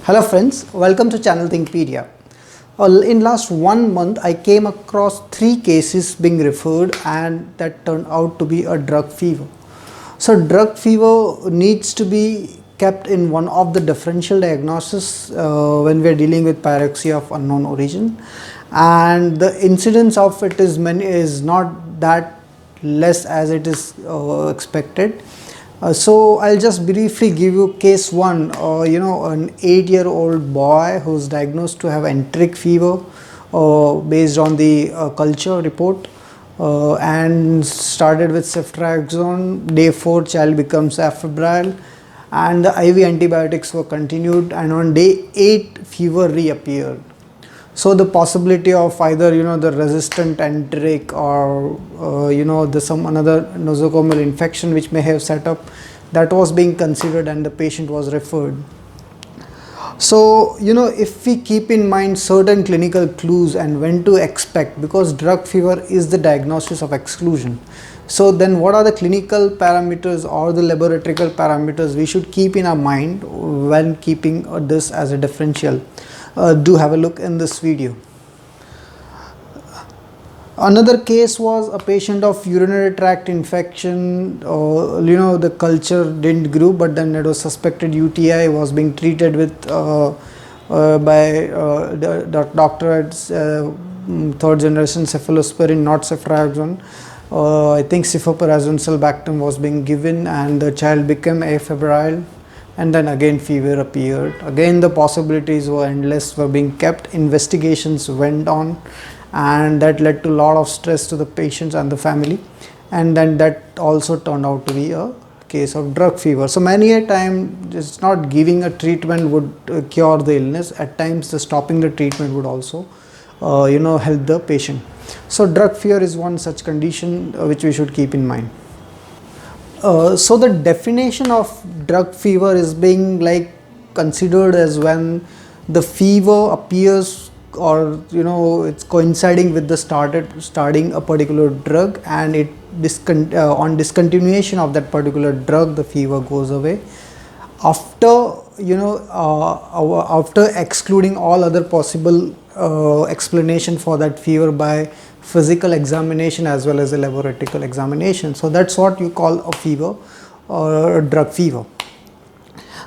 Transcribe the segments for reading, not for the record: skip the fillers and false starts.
Hello friends, welcome to channel Thinkpedia. In last 1 month, I came across 3 cases being referred and that turned out to be a drug fever. So drug fever needs to be kept in one of the differential diagnosis when we are dealing with pyrexia of unknown origin, and the incidence of it is not that less as it is expected. So I'll just briefly give you case 1. An 8-year-old boy who's diagnosed to have enteric fever based on the culture report, and started with ceftriaxone. Day 4 child becomes afebrile and the IV antibiotics were continued, and on day 8 fever reappeared. So the possibility of either the resistant enteric or the some another nosocomial infection which may have set up, that was being considered and the patient was referred. So if we keep in mind certain clinical clues and when to expect, because drug fever is the diagnosis of exclusion, so then what are the clinical parameters or the laboratory parameters we should keep in our mind when keeping this as a differential? Do have a look in this video. Another case was a patient of urinary tract infection. The culture didn't grow, but then it was suspected UTI, was being treated with by the doctor at third generation cephalosporin, not ceftriaxone. I think cefoperazone sulbactam was being given and the child became afebrile. And then again fever appeared. Again the possibilities were endless, were being kept. Investigations went on and that led to a lot of stress to the patients and the family, and then that also turned out to be a case of drug fever. So many a time just not giving a treatment would cure the illness. At times the stopping the treatment would also help the patient. So drug fever is one such condition which we should keep in mind. So the definition of drug fever is being considered as when the fever appears or it's coinciding with the starting a particular drug, and it on discontinuation of that particular drug the fever goes away after after excluding all other possible explanation for that fever by physical examination as well as a laboratory examination. So that's what you call a fever or a drug fever.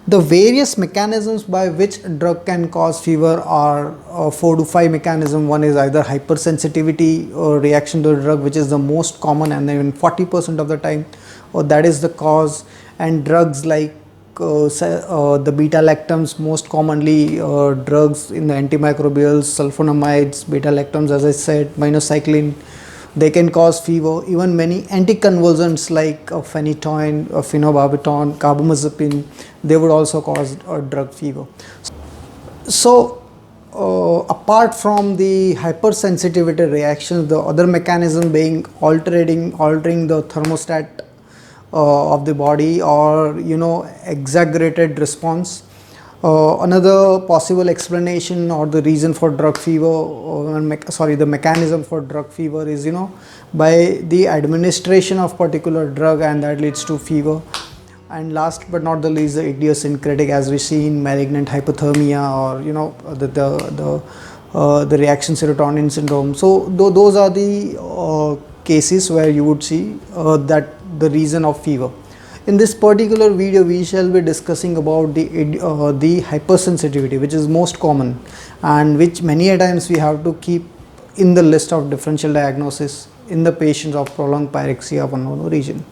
The various mechanisms by which drug can cause fever are 4 to 5 mechanisms. One is either hypersensitivity or reaction to the drug, which is the most common, and even 40% of the time that is the cause. And drugs like the beta lactams, most commonly drugs in the antimicrobials, sulfonamides, beta lactams, as I said, minocycline, they can cause fever. Even many anticonvulsants like phenytoin, phenobarbital, carbamazepine, they would also cause a drug fever. So apart from the hypersensitivity reactions, the other mechanism being altering the thermostat of the body, or exaggerated response. Another possible explanation or the reason for drug fever, the mechanism for drug fever is by the administration of particular drug, and that leads to fever. And last but not the least, the idiosyncratic, as we see in malignant hypothermia or the reaction serotonin syndrome. So those are the cases where you would see that the reason of fever. In this particular video we shall be discussing about the hypersensitivity, which is most common and which many a times we have to keep in the list of differential diagnosis in the patients of prolonged pyrexia of unknown origin.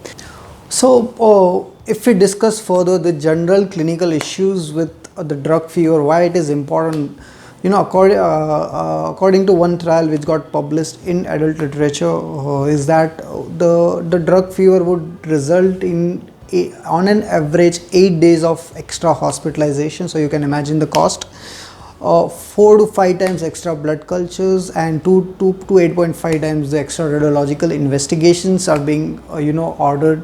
So if we discuss further the general clinical issues with the drug fever, why it is important, according to one trial which got published in adult literature, is that the drug fever would result in on an average 8 days of extra hospitalization. So you can imagine the cost. 4 to 5 times extra blood cultures and 2 to 8.5 times the extra radiological investigations are being ordered,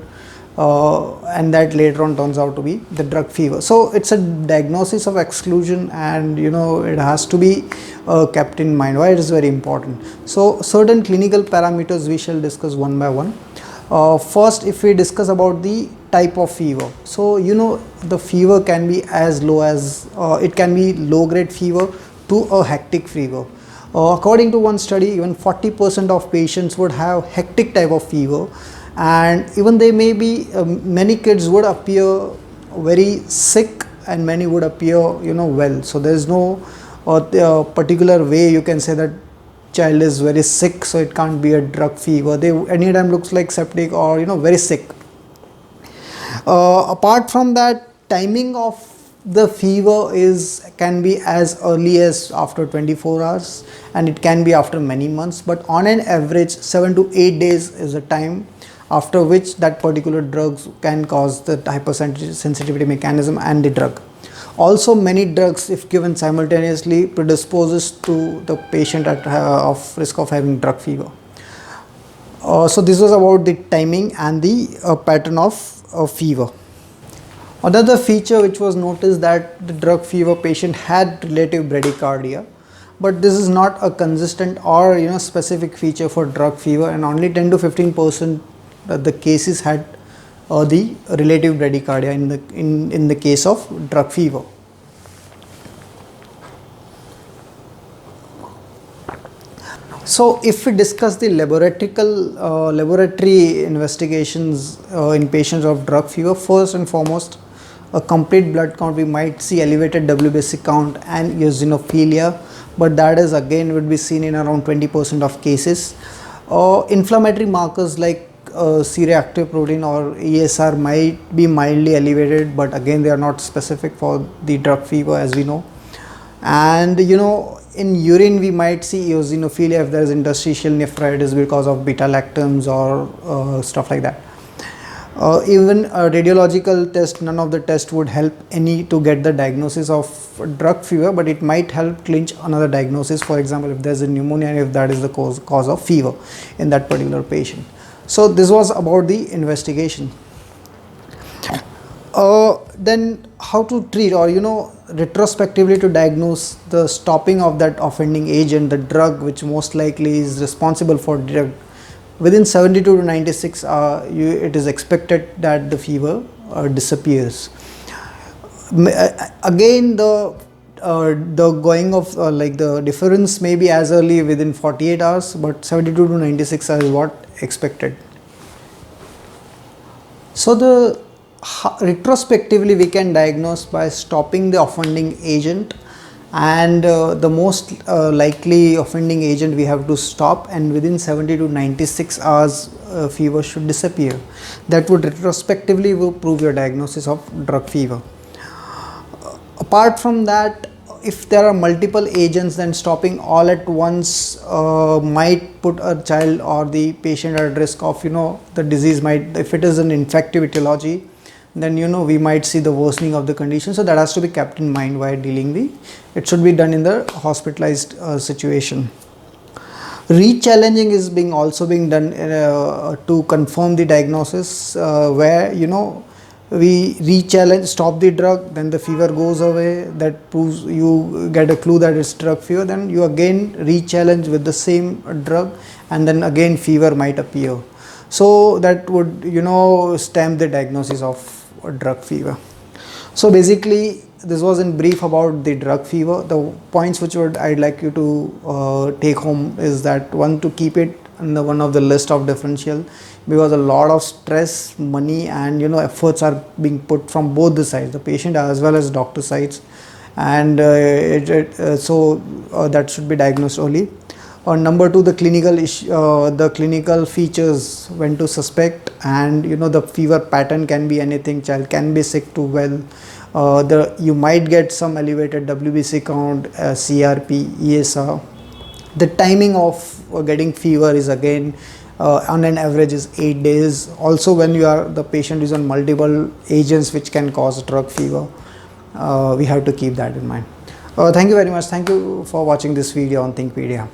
and that later on turns out to be the drug fever. So it's a diagnosis of exclusion, and it has to be kept in mind. Why it is very important? So certain clinical parameters we shall discuss one by one. First, if we discuss about the type of fever. So the fever can be as low as it can be low grade fever to a hectic fever. According to one study, even 40% of patients would have hectic type of fever, and even they may be many kids would appear very sick and many would appear well. So there is no particular way you can say that child is very sick, so it can't be a drug fever. They anytime looks like septic or very sick. Apart from that, timing of the fever can be as early as after 24 hours, and it can be after many months, but on an average 7 to 8 days is the time after which that particular drugs can cause the hypersensitivity mechanism and the drug. Also, many drugs, if given simultaneously, predisposes to the patient at of risk of having drug fever. So this was about the timing and the pattern of fever. Another feature which was noticed that the drug fever patient had relative bradycardia, but this is not a consistent or specific feature for drug fever, and only 10 to 15% of the cases had the relative bradycardia in the case of drug fever. So if we discuss the laboratory investigations in patients of drug fever, first and foremost, a complete blood count, we might see elevated WBC count and eosinophilia, but that is again would be seen in around 20% of cases. Inflammatory markers like C-reactive protein or ESR might be mildly elevated, but again they are not specific for the drug fever, as we know. And in urine we might see eosinophilia if there is interstitial nephritis because of beta lactams or stuff like that. Even a radiological test, none of the tests would help any to get the diagnosis of drug fever, but it might help clinch another diagnosis. For example, if there is a pneumonia and if that is the cause of fever in that particular patient. So this was about the investigation. Then how to treat, or retrospectively to diagnose the stopping of that offending agent, the drug which most likely is responsible for drug. Within 72 to 96 it is expected that the fever disappears. Again, the going of like the difference may be as early within 48 hours, but 72 to 96 hours is what expected. So the retrospectively we can diagnose by stopping the offending agent, and the most likely offending agent we have to stop, and within 70 to 96 hours fever should disappear. That would retrospectively will prove your diagnosis of drug fever. Apart from that, if there are multiple agents, then stopping all at once might put a child or the patient at risk of the disease might, if it is an infective etiology, then we might see the worsening of the condition. So that has to be kept in mind while dealing it should be done in the hospitalized situation. Re-challenging is also being done to confirm the diagnosis, where we re-challenge, stop the drug, then the fever goes away, that proves you get a clue that it's drug fever, then you again re-challenge with the same drug, and then again fever might appear. So that would stamp the diagnosis of drug fever. So basically this was in brief about the drug fever. The points which I'd like you to take home is that, one, to keep it in one of the list of differential, because a lot of stress, money and efforts are being put from both the sides, the patient as well as doctor sides, and so that should be diagnosed early. Number two, the clinical features, when to suspect, and the fever pattern can be anything, child can be sick to well, you might get some elevated WBC count, CRP, ESR. The timing of getting fever is again on an average is 8 days. Also, when the patient is on multiple agents which can cause drug fever, we have to keep that in mind. Thank you very much. Thank you for watching this video on Thinkpedia.